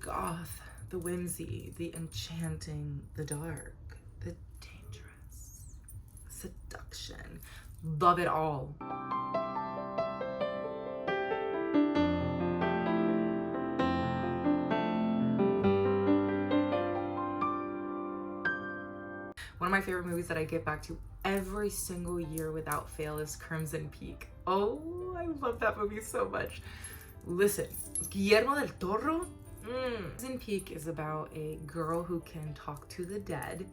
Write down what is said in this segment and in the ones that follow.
goth, the whimsy, the enchanting, the dark, the dangerous, seduction. Love it all. One of my favorite movies that I get back to every single year without fail is Crimson Peak. Oh, I love that movie so much. Listen, Guillermo del Toro. Crimson Peak is about a girl who can talk to the dead,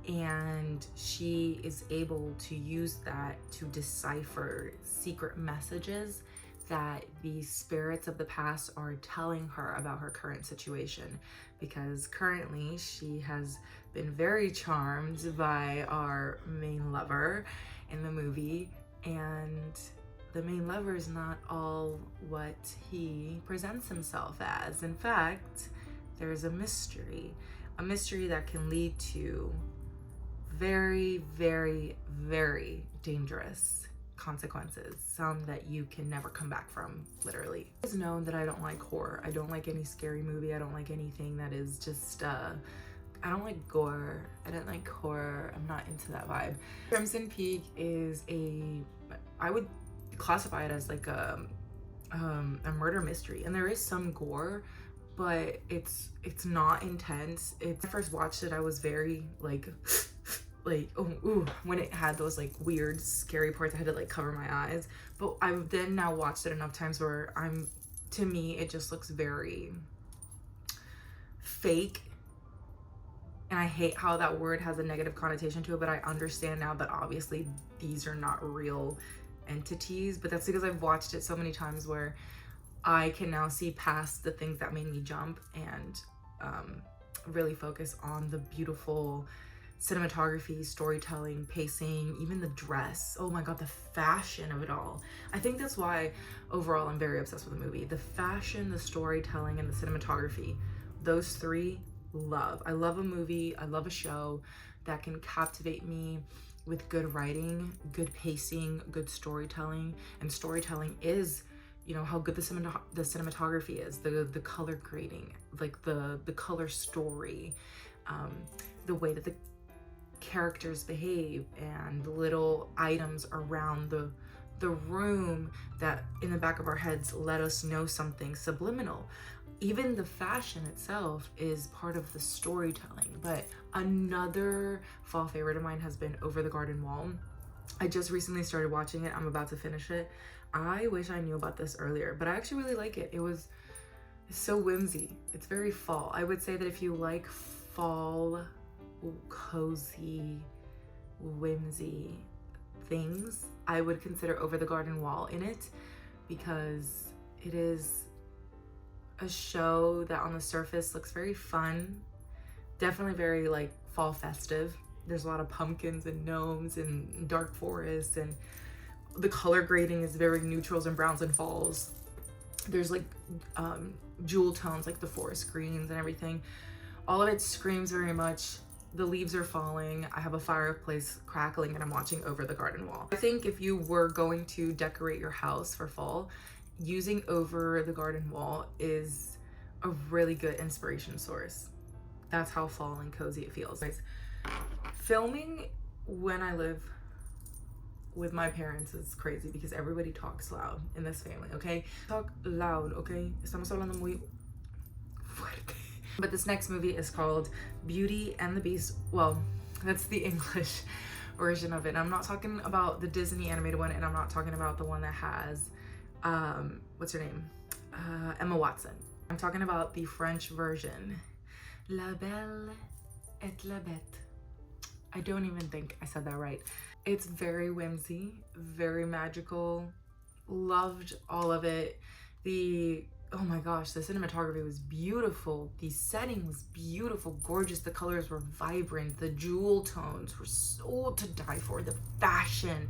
and she is able to use that to decipher secret messages that the spirits of the past are telling her about her current situation, because currently she has been very charmed by our main lover in the movie, and the main lover is not all what he presents himself as. In fact, there's a mystery that can lead to very, very, very dangerous consequences, some that you can never come back from, literally. It's known that I don't like horror. I don't like any scary movie. I don't like anything that is just I don't like gore. I don't like horror. I'm not into that vibe. Crimson Peak is I would classify it as like a murder mystery, and there is some gore, but it's not intense. When I first watched it, I was very like ooh, when it had those like weird scary parts, I had to like cover my eyes. But I've then now watched it enough times where to me it just looks very fake, and I hate how that word has a negative connotation to it, but I understand now that obviously these are not real entities. But that's because I've watched it so many times where I can now see past the things that made me jump and really focus on the beautiful cinematography, storytelling, pacing, even the dress. Oh my god, the fashion of it all. I think that's why overall I'm very obsessed with the movie. The fashion, the storytelling, and the cinematography. Those three, love. I love a movie, I love a show that can captivate me with good writing, good pacing, good storytelling. And storytelling is, you know, how good the cinematography is, the color grading, like the color story, the way that the characters behave, and the little items around the room that in the back of our heads let us know something subliminal. Even the fashion itself is part of the storytelling. But another fall favorite of mine has been Over the Garden Wall. I just recently started watching it. I'm about to finish it. I wish I knew about this earlier, but I actually really like it. It's so whimsy. It's very fall. I would say that if you like fall, cozy, whimsy things, I would consider Over the Garden Wall in it, because it is a show that on the surface looks very fun, definitely very like fall festive. There's a lot of pumpkins and gnomes and dark forests, and the color grading is very neutrals and browns and falls. There's like jewel tones like the forest greens and everything. All of it screams very much the leaves are falling, I have a fireplace crackling, and I'm watching Over the Garden Wall. I think if you were going to decorate your house for fall, using Over the Garden Wall is a really good inspiration source. That's how fall and cozy it feels. Guys, filming when I live with my parents is crazy because everybody talks loud in this family, okay? Talk loud, okay? Estamos hablando muy fuerte. But this next movie is called Beauty and the Beast. Well, that's the English version of it. I'm not talking about the Disney animated one, and I'm not talking about the one that has, what's her name? Emma Watson. I'm talking about the French version. La Belle et la Bête. I don't even think I said that right. It's very whimsy, very magical. Loved all of it. Oh my gosh, the cinematography was beautiful. The setting was beautiful, gorgeous. The colors were vibrant. The jewel tones were so to die for. The fashion.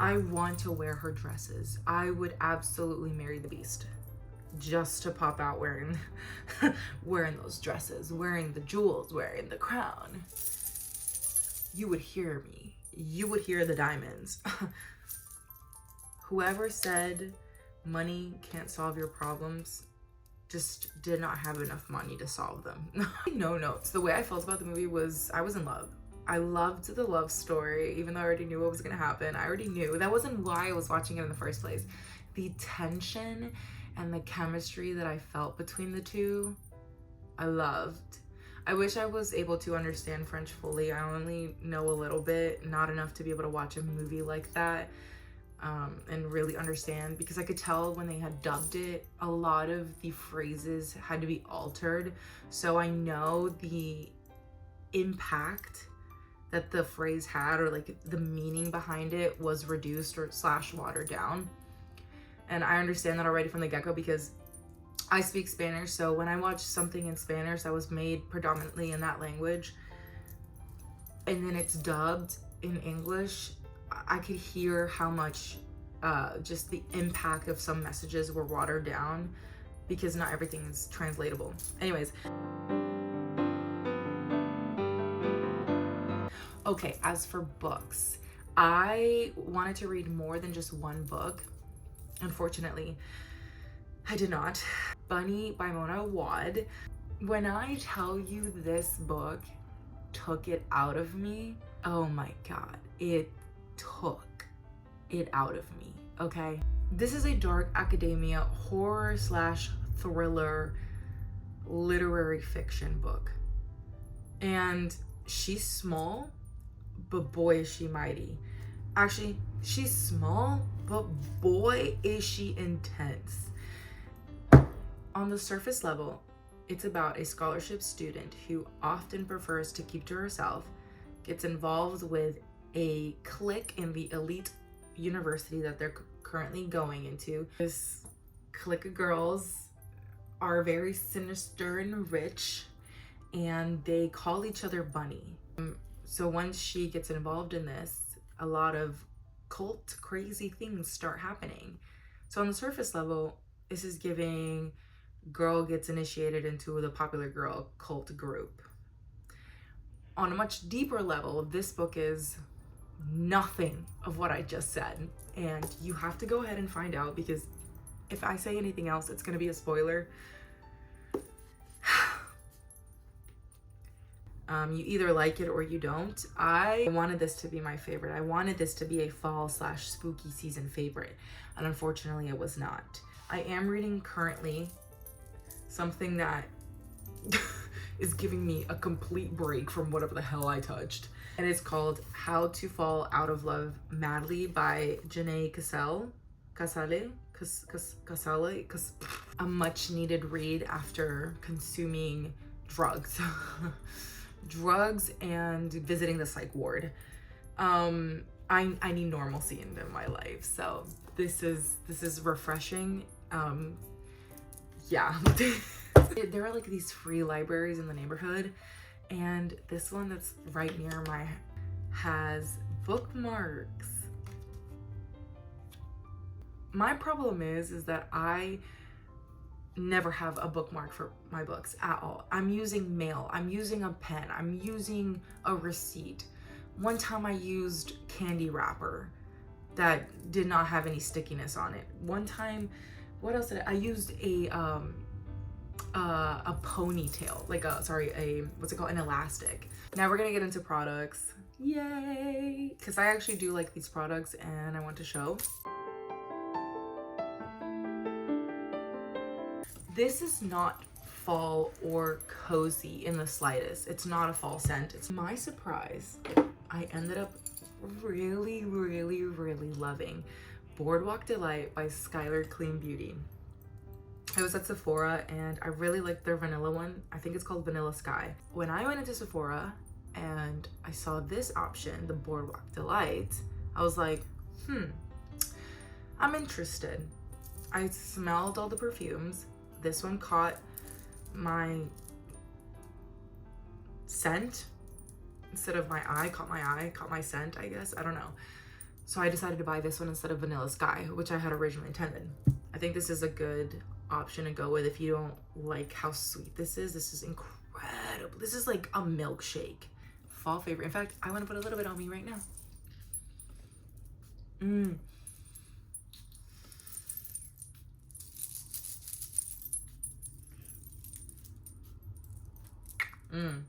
I want to wear her dresses. I would absolutely marry the Beast just to pop out wearing those dresses, wearing the jewels, wearing the crown. You would hear me. You would hear the diamonds. Whoever said money can't solve your problems, just did not have enough money to solve them. No notes. The way I felt about the movie was I was in love. I loved the love story, even though I already knew what was gonna happen. I already knew. That wasn't why I was watching it in the first place. The tension and the chemistry that I felt between the two, I loved. I wish I was able to understand French fully. I only know a little bit, not enough to be able to watch a movie like that and really understand, because I could tell when they had dubbed it, a lot of the phrases had to be altered. So I know the impact that the phrase had, or like the meaning behind it, was reduced or slash watered down. And I understand that already from the get-go because I speak Spanish. So when I watch something in Spanish that was made predominantly in that language and then it's dubbed in English, I could hear how much just the impact of some messages were watered down because not everything is translatable. Anyways. Okay, as for books, I wanted to read more than just one book. Unfortunately, I did not. Bunny by Mona Wad. When I tell you this book took it out of me, oh my God, it took it out of me, okay? This is a dark academia horror slash thriller literary fiction book. And she's small, but boy is she mighty. Actually, she's small, but boy is she intense. On the surface level, it's about a scholarship student who often prefers to keep to herself, gets involved with a clique in the elite university that they're currently going into. This clique of girls are very sinister and rich, and they call each other Bunny. So once she gets involved in this, a lot of cult crazy things start happening. So on the surface level, this is giving girl gets initiated into the popular girl cult group. On a much deeper level, this book is nothing of what I just said. And you have to go ahead and find out, because if I say anything else, it's gonna be a spoiler. You either like it or you don't. I wanted this to be my favorite. I wanted this to be a fall slash spooky season favorite, and unfortunately it was not. I am reading currently something that is giving me a complete break from whatever the hell I touched. And it's called How to Fall Out of Love Madly by Janae Casale. A much needed read after consuming drugs. Drugs and visiting the psych ward. I need normalcy in my life, so this is refreshing. Yeah. There are like these free libraries in the neighborhood, and this one that's right near my has bookmarks. My problem is that I never have a bookmark for my books at all. I'm using mail, I'm using a pen, I'm using a receipt. One time I used candy wrapper that did not have any stickiness on it. One time, what else did I used a ponytail, like what's it called, an elastic. Now we're gonna get into products. Yay! Because I actually do like these products and I want to show. This is not fall or cozy in the slightest. It's not a fall scent. It's my surprise. I ended up really loving Boardwalk Delight by Skylar Clean Beauty. I was at Sephora and I really liked their vanilla one. I think it's called Vanilla Sky. When I went into Sephora and I saw this option, the Boardwalk Delight, I was like, I'm interested. I smelled all the perfumes. This one caught my scent instead of my eye, caught my scent, I guess. I don't know. So I decided to buy this one instead of Vanilla Sky, which I had originally intended. I think this is a good option to go with if you don't like how sweet this is. This is incredible. This is like a milkshake. Fall favorite. In fact, I want to put a little bit on me right now. Mm.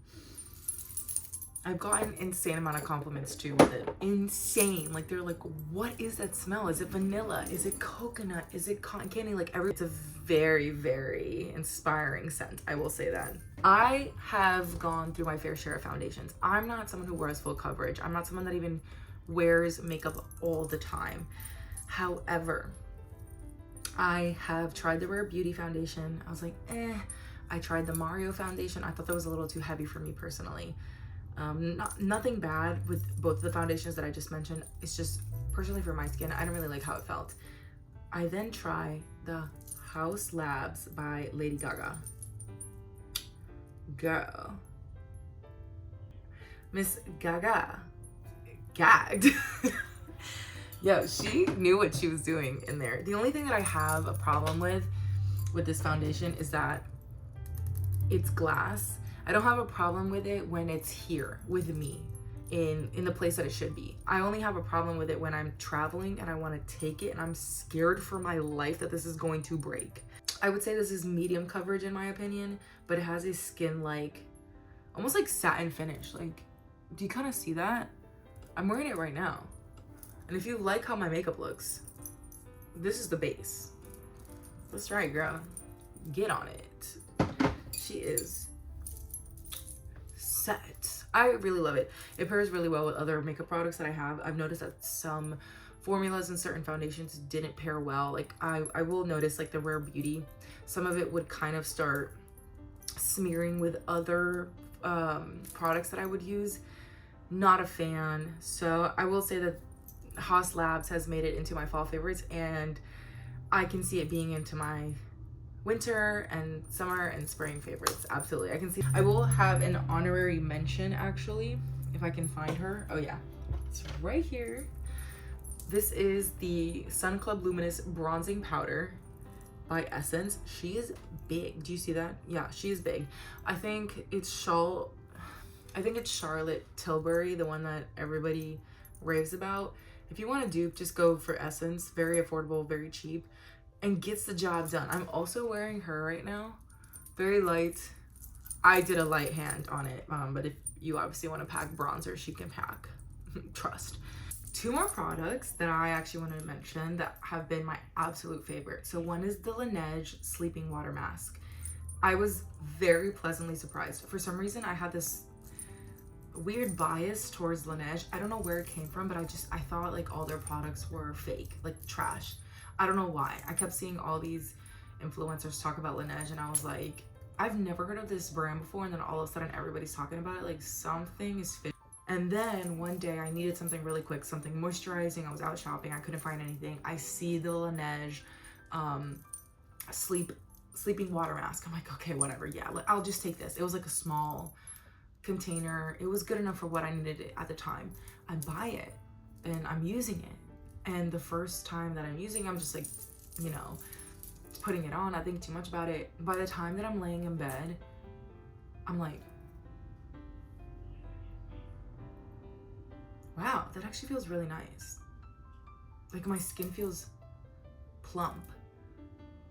I've gotten insane amount of compliments too with it. Insane. Like they're like, what is that smell? Is it vanilla? Is it coconut? Is it cotton candy? Like it's a very, very inspiring scent. I will say that. I have gone through my fair share of foundations. I'm not someone who wears full coverage. I'm not someone that even wears makeup all the time. However, I have tried the Rare Beauty foundation. I was like, eh. I tried the Mario foundation. I thought that was a little too heavy for me personally. Nothing bad with both the foundations that I just mentioned. It's just personally for my skin, I don't really like how it felt. I then try the House Labs by Lady Gaga. Girl. Miss Gaga gagged. Yo, she knew what she was doing in there. The only thing that I have a problem with this foundation is that it's glass. I don't have a problem with it when it's here with me in the place that it should be. I only have a problem with it when I'm traveling and I want to take it and I'm scared for my life that this is going to break. I would say this is medium coverage in my opinion, but it has a skin like, almost like satin finish. Like, do you kind of see that? I'm wearing it right now. And if you like how my makeup looks, this is the base. That's right, girl. Get on it. She is set. I really love it. It pairs really well with other makeup products that I have. I've noticed that some formulas and certain foundations didn't pair well. Like I will notice like the Rare Beauty, some of it would kind of start smearing with other products that I would use. Not a fan. So I will say that Haus Labs has made it into my fall favorites, and I can see it being into my winter and summer and spring favorites. Absolutely. I can see. I will have an honorary mention actually, if I can find her. Oh yeah, it's right here. This is the Sun Club Luminous Bronzing Powder by Essence. She is big. Do you see that? Yeah, she is big. I think it's Charlotte Tilbury, the one that everybody raves about. If you want to dupe, just go for Essence. Very affordable, very cheap, and gets the job done. I'm also wearing her right now. Very light. I did a light hand on it, but if you obviously want to pack bronzer, she can pack. Trust. Two more products that I actually want to mention that have been my absolute favorite. So one is the Laneige Sleeping Water Mask. I was very pleasantly surprised. For some reason, I had this weird bias towards Laneige. I don't know where it came from, but I thought like all their products were fake, like trash. I don't know why. I kept seeing all these influencers talk about Laneige and I was like, I've never heard of this brand before, and then all of a sudden everybody's talking about it. Like something is fake. And then one day I needed something really quick, something moisturizing. I was out shopping, I couldn't find anything. I see the Laneige sleeping water mask. I'm like, okay, whatever, yeah, I'll just take this. It was like a small container. It was good enough for what I needed at the time. I buy it and I'm using it, and the first time that I'm using it, I'm just like, you know, putting it on, I think too much about it. By the time that I'm laying in bed, I'm like, wow, that actually feels really nice. Like my skin feels plump,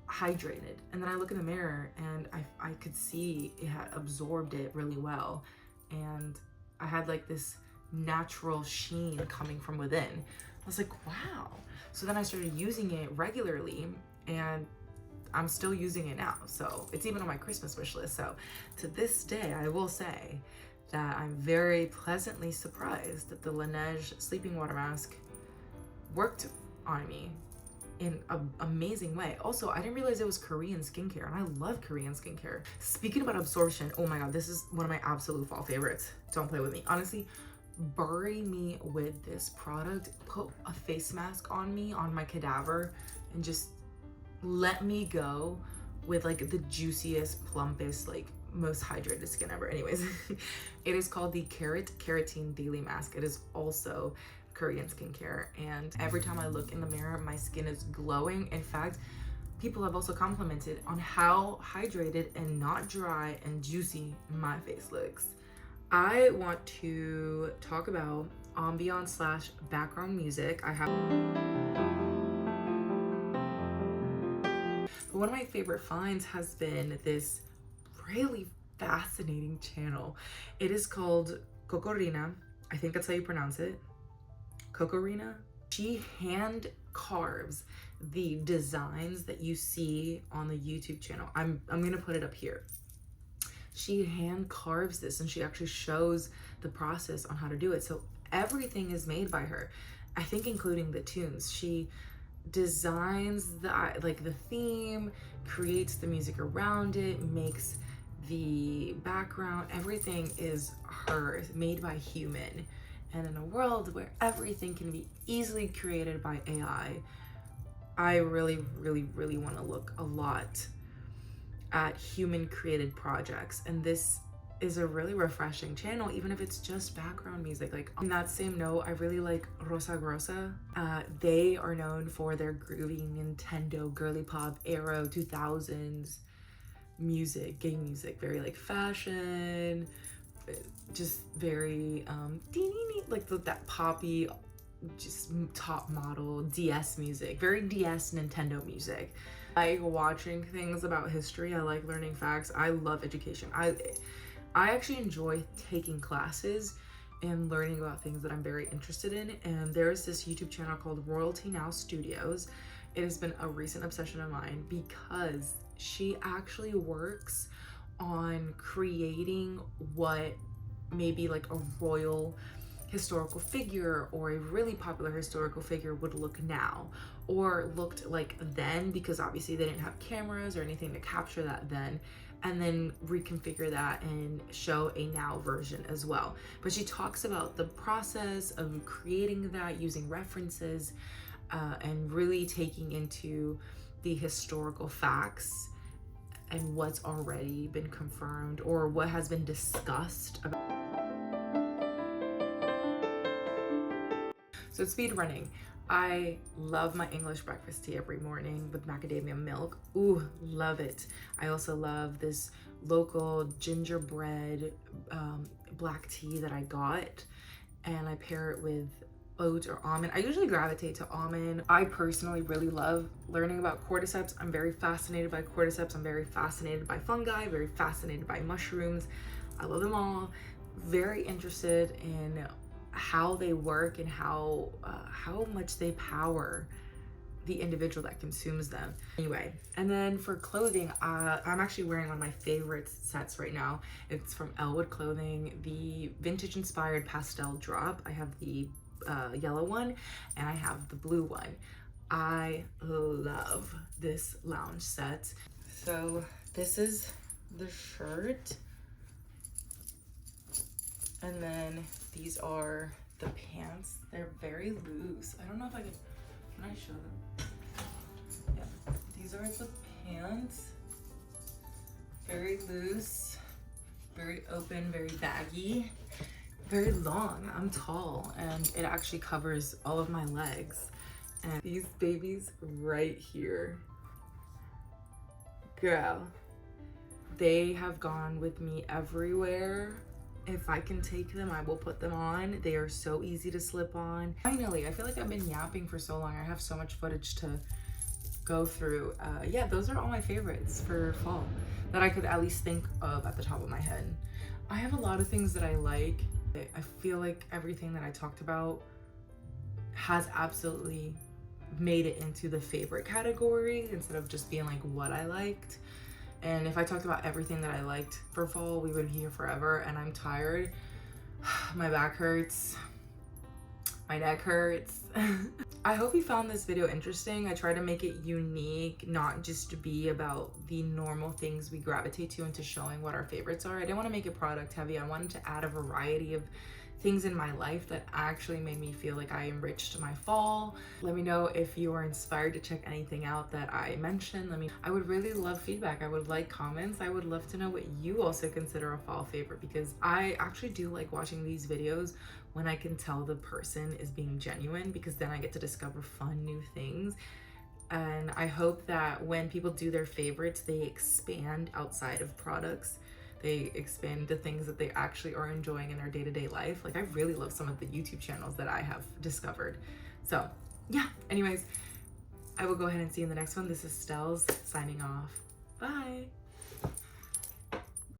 hydrated. And then I look in the mirror and I could see it had absorbed it really well, and I had like this natural sheen coming from within. I was like, wow. So then I started using it regularly, and I'm still using it now. So it's even on my Christmas wish list. So to this day, I will say that I'm very pleasantly surprised that the Laneige Sleeping Water Mask worked on me in an amazing way. Also, I didn't realize it was Korean skincare, and I love Korean skincare. Speaking about absorption, oh my god, this is one of my absolute fall favorites. Don't play with me. Honestly, bury me with this product. Put a face mask on me, on my cadaver, and just let me go with like the juiciest, plumpest, like most hydrated skin ever. Anyways, it is called the Keratin Daily Mask. It is also Korean skincare, and every time I look in the mirror, my skin is glowing. In fact, people have also complimented on how hydrated and not dry and juicy my face looks. I want to talk about ambiance / background music. I have one of my favorite finds has been this really fascinating channel. It is called Cocorina. I think that's how you pronounce it. Cocorina. She hand carves the designs that you see on the YouTube channel. I'm gonna put it up here. She hand carves this and she actually shows the process on how to do it. So everything is made by her, I think including the tunes. She designs the theme, creates the music around it, makes the background, everything is hers, made by human. And in a world where everything can be easily created by AI, I really, really, really want to look a lot at human created projects. And this is a really refreshing channel, even if it's just background music. Like on that same note, I really like Rosa Grossa. They are known for their groovy Nintendo girly pop Aero 2000s music, gay music, very like fashion, just very like that poppy, just top model DS music, very DS Nintendo music. I like watching things about history. I like learning facts. I love education. I actually enjoy taking classes and learning about things that I'm very interested in. And there's this YouTube channel called Royalty Now Studios. It has been a recent obsession of mine because she actually works on creating what maybe like a royal historical figure or a really popular historical figure would look now, or looked like then, because obviously they didn't have cameras or anything to capture that then, and then reconfigure that and show a now version as well. But she talks about the process of creating that using references and really taking into the historical facts and what's already been confirmed or what has been discussed about. So speed running. I love my English breakfast tea every morning with macadamia milk. Ooh, love it. I also love this local gingerbread black tea that I got, and I pair it with oat or almond. I usually gravitate to almond. I personally really love learning about cordyceps. I'm very fascinated by cordyceps. I'm very fascinated by fungi, very fascinated by mushrooms. I love them all. Very interested in how they work and how much they power the individual that consumes them. Anyway, and then for clothing, I'm actually wearing one of my favorite sets right now. It's from Elwood Clothing, the vintage inspired pastel drop. I have the yellow one and I have the blue one. I love this lounge set. So this is the shirt, and then these are the pants. They're very loose. I don't know if can I show them? Yeah, these are the pants. Very loose, very open, very baggy, very long. I'm tall and it actually covers all of my legs. And these babies right here, girl, they have gone with me everywhere. If I can take them, I will put them on. They are so easy to slip on. Finally, I feel like I've been yapping for so long. I have so much footage to go through. Yeah, those are all my favorites for fall that I could at least think of at the top of my head. I have a lot of things that I like. I feel like everything that I talked about has absolutely made it into the favorite category instead of just being like what I liked. And if I talked about everything that I liked for fall, we would be here forever, and I'm tired. My back hurts. My neck hurts. I hope you found this video interesting. I try to make it unique, not just to be about the normal things we gravitate to into showing what our favorites are. I didn't want to make it product heavy. I wanted to add a variety of things in my life that actually made me feel like I enriched my fall. Let me know if you are inspired to check anything out that I mentioned. I would really love feedback. I would like comments. I would love to know what you also consider a fall favorite, because I actually do like watching these videos when I can tell the person is being genuine, because then I get to discover fun new things. And I hope that when people do their favorites, they expand outside of products. They expand to things that they actually are enjoying in their day-to-day life. Like, I really love some of the YouTube channels that I have discovered. So yeah, anyways, I will go ahead and see you in the next one. This is Stells signing off. Bye.